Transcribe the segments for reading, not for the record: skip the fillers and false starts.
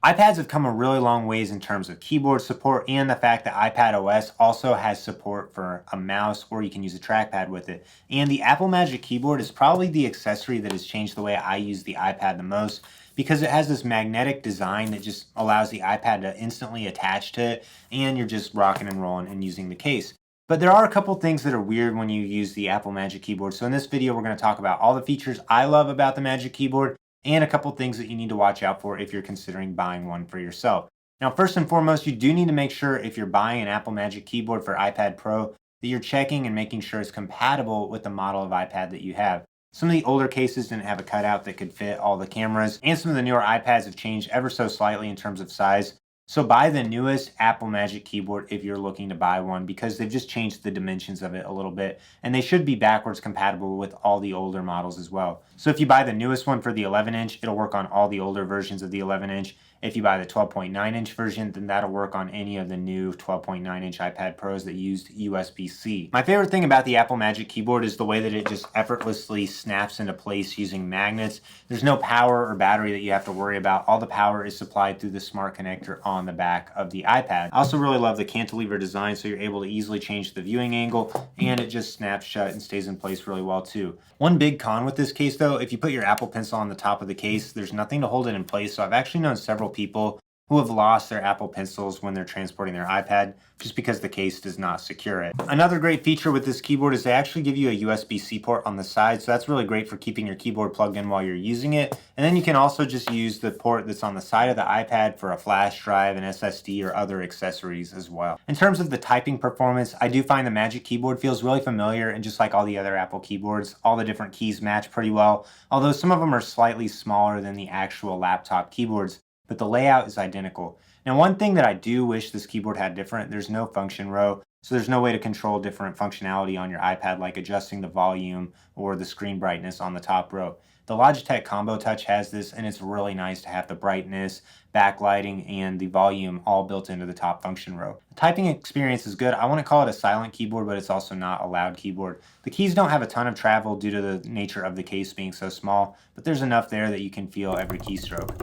iPads have come a really long ways in terms of keyboard support and the fact that iPad OS also has support for a mouse or you can use a trackpad with it. And the Apple Magic Keyboard is probably the accessory that has changed the way I use the iPad the most because it has this magnetic design that just allows the iPad to instantly attach to it and you're just rocking and rolling and using the case. But there are a couple things that are weird when you use the Apple Magic Keyboard. So in this video, we're going to talk about all the features I love about the Magic Keyboard and a couple things that you need to watch out for if you're considering buying one for yourself. Now, first and foremost, you do need to make sure if you're buying an Apple Magic Keyboard for iPad Pro that you're checking and making sure it's compatible with the model of iPad that you have. Some of the older cases didn't have a cutout that could fit all the cameras, and some of the newer iPads have changed ever so slightly in terms of size. So buy the newest Apple Magic Keyboard if you're looking to buy one because they've just changed the dimensions of it a little bit and they should be backwards compatible with all the older models as well. So if you buy the newest one for the 11-inch, it'll work on all the older versions of the 11-inch. If you buy the 12.9-inch version, then that'll work on any of the new 12.9-inch iPad Pros that used USB-C. My favorite thing about the Apple Magic Keyboard is the way that it just effortlessly snaps into place using magnets. There's no power or battery that you have to worry about. All the power is supplied through the smart connector on the back of the iPad. I also really love the cantilever design, so you're able to easily change the viewing angle and it just snaps shut and stays in place really well too. One big con with this case though, if you put your Apple Pencil on the top of the case, there's nothing to hold it in place. So I've actually known several people who have lost their Apple Pencils when they're transporting their iPad just because the case does not secure it. Another great feature with this keyboard is they actually give you a USB-C port on the side, so that's really great for keeping your keyboard plugged in while you're using it. And then you can also just use the port that's on the side of the iPad for a flash drive, an SSD, or other accessories as well. In terms of the typing performance, I do find the Magic Keyboard feels really familiar, and just like all the other Apple keyboards, all the different keys match pretty well, although some of them are slightly smaller than the actual laptop keyboards, but the layout is identical. Now, one thing that I do wish this keyboard had different, there's no function row, so there's no way to control different functionality on your iPad like adjusting the volume or the screen brightness on the top row. The Logitech Combo Touch has this, and it's really nice to have the brightness, backlighting, and the volume all built into the top function row. The typing experience is good. I want to call it a silent keyboard, but it's also not a loud keyboard. The keys don't have a ton of travel due to the nature of the case being so small, but there's enough there that you can feel every keystroke.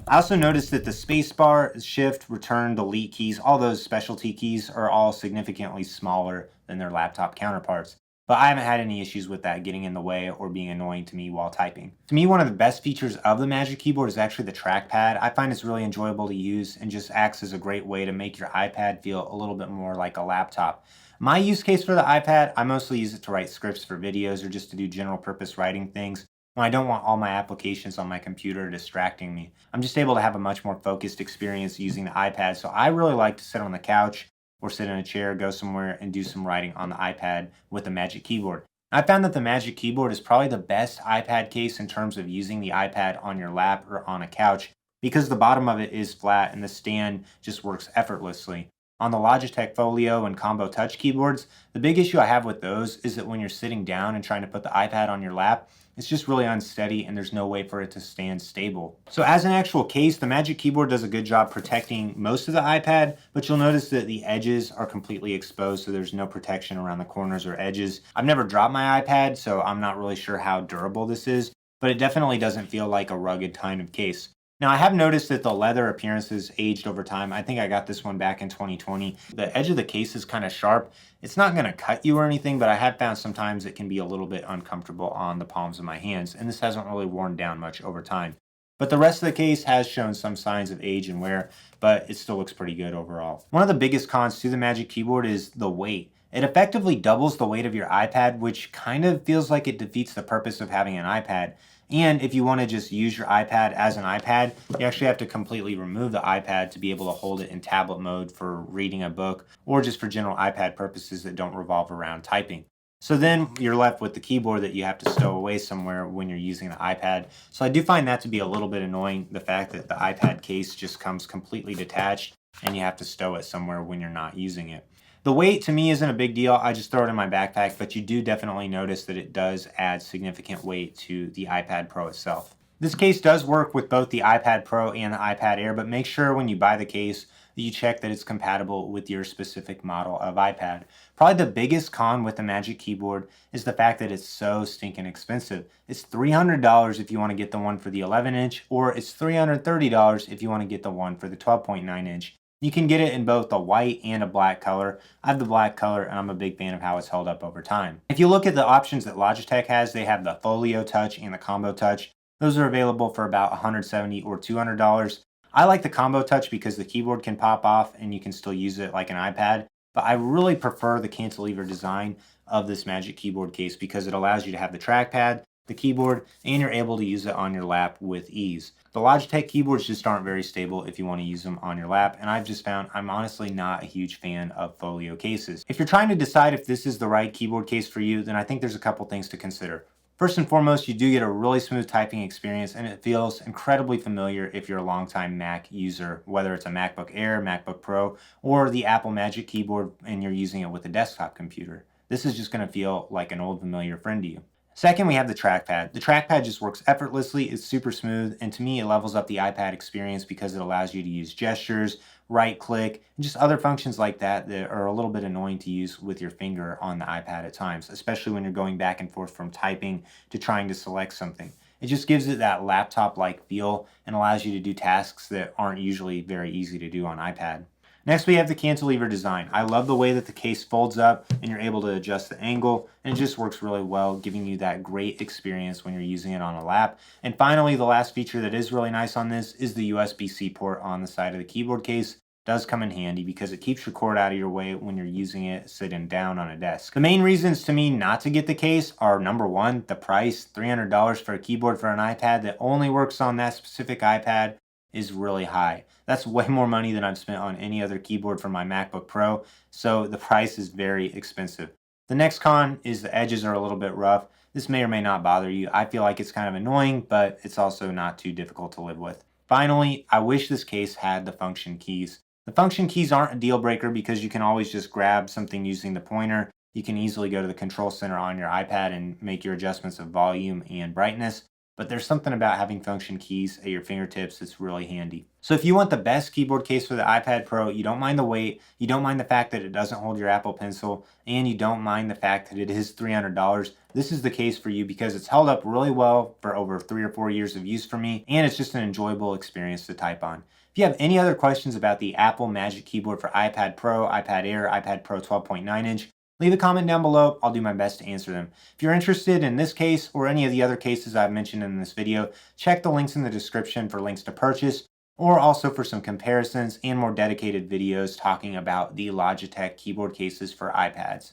I also noticed that the spacebar, shift, return, delete keys, all those specialty keys are all significantly smaller than their laptop counterparts. But I haven't had any issues with that getting in the way or being annoying to me while typing. To me, one of the best features of the Magic Keyboard is actually the trackpad. I find it's really enjoyable to use and just acts as a great way to make your iPad feel a little bit more like a laptop. My use case for the iPad, I mostly use it to write scripts for videos or just to do general purpose writing things when I don't want all my applications on my computer distracting me. I'm just able to have a much more focused experience using the iPad. So I really like to sit on the couch or sit in a chair, go somewhere and do some writing on the iPad with the Magic Keyboard. I found that the Magic Keyboard is probably the best iPad case in terms of using the iPad on your lap or on a couch because the bottom of it is flat and the stand just works effortlessly. On the Logitech Folio and Combo Touch keyboards, the big issue I have with those is that when you're sitting down and trying to put the iPad on your lap, it's just really unsteady and there's no way for it to stand stable. So as an actual case, the Magic Keyboard does a good job protecting most of the iPad, but you'll notice that the edges are completely exposed, so there's no protection around the corners or edges. I've never dropped my iPad, so I'm not really sure how durable this is, but it definitely doesn't feel like a rugged kind of case. Now, I have noticed that the leather appearance has aged over time. I think I got this one back in 2020. The edge of the case is kind of sharp. It's not going to cut you or anything, but I have found sometimes it can be a little bit uncomfortable on the palms of my hands, and this hasn't really worn down much over time. But the rest of the case has shown some signs of age and wear, but it still looks pretty good overall. One of the biggest cons to the Magic Keyboard is the weight. It effectively doubles the weight of your iPad, which kind of feels like it defeats the purpose of having an iPad. And if you want to just use your iPad as an iPad, you actually have to completely remove the iPad to be able to hold it in tablet mode for reading a book or just for general iPad purposes that don't revolve around typing. So then you're left with the keyboard that you have to stow away somewhere when you're using the iPad. So I do find that to be a little bit annoying, the fact that the iPad case just comes completely detached and you have to stow it somewhere when you're not using it. The weight to me isn't a big deal. I just throw it in my backpack, but you do definitely notice that it does add significant weight to the iPad Pro itself. This case does work with both the iPad Pro and the iPad Air, but make sure when you buy the case that you check that it's compatible with your specific model of iPad. Probably the biggest con with the Magic Keyboard is the fact that it's so stinking expensive. It's $300 if you want to get the one for the 11-inch, or it's $330 if you want to get the one for the 12.9-inch. You can get it in both a white and a black color. I have the black color and I'm a big fan of how it's held up over time. If you look at the options that Logitech has, they have the Folio Touch and the Combo Touch. Those are available for about $170 or $200. I like the Combo Touch because the keyboard can pop off and you can still use it like an iPad, but I really prefer the cantilever design of this Magic Keyboard case because it allows you to have the trackpad, the keyboard, and you're able to use it on your lap with ease. The Logitech keyboards just aren't very stable if you want to use them on your lap, and I've just found I'm honestly not a huge fan of folio cases. If you're trying to decide if this is the right keyboard case for you, then I think there's a couple things to consider. First and foremost, you do get a really smooth typing experience, and it feels incredibly familiar if you're a longtime Mac user, whether it's a MacBook Air, MacBook Pro, or the Apple Magic Keyboard and you're using it with a desktop computer. This is just going to feel like an old familiar friend to you. Second, we have the trackpad. The trackpad just works effortlessly, it's super smooth, and to me it levels up the iPad experience because it allows you to use gestures, right click, and just other functions like that that are a little bit annoying to use with your finger on the iPad at times, especially when you're going back and forth from typing to trying to select something. It just gives it that laptop-like feel and allows you to do tasks that aren't usually very easy to do on iPad. Next, we have the cantilever design. I love the way that the case folds up and you're able to adjust the angle, and it just works really well, giving you that great experience when you're using it on a lap. And finally, the last feature that is really nice on this is the USB-C port on the side of the keyboard case. It does come in handy because it keeps your cord out of your way when you're using it sitting down on a desk. The main reasons to me not to get the case are number one, the price. $300 for a keyboard for an iPad that only works on that specific iPad is really high. That's way more money than I've spent on any other keyboard for my MacBook Pro, so the price is very expensive. The next con is the edges are a little bit rough. This may or may not bother you. I feel like it's kind of annoying, but it's also not too difficult to live with. Finally, I wish this case had the function keys. The function keys aren't a deal breaker because you can always just grab something using the pointer. You can easily go to the control center on your iPad and make your adjustments of volume and brightness. But there's something about having function keys at your fingertips that's really handy. So if you want the best keyboard case for the iPad Pro, you don't mind the weight, you don't mind the fact that it doesn't hold your Apple Pencil, and you don't mind the fact that it is $300, this is the case for you because it's held up really well for over 3 or 4 years of use for me, and it's just an enjoyable experience to type on. If you have any other questions about the Apple Magic Keyboard for iPad Pro, iPad Air, iPad Pro 12.9-inch, leave a comment down below. I'll do my best to answer them. If you're interested in this case or any of the other cases I've mentioned in this video, check the links in the description for links to purchase, or also for some comparisons and more dedicated videos talking about the Logitech keyboard cases for iPads.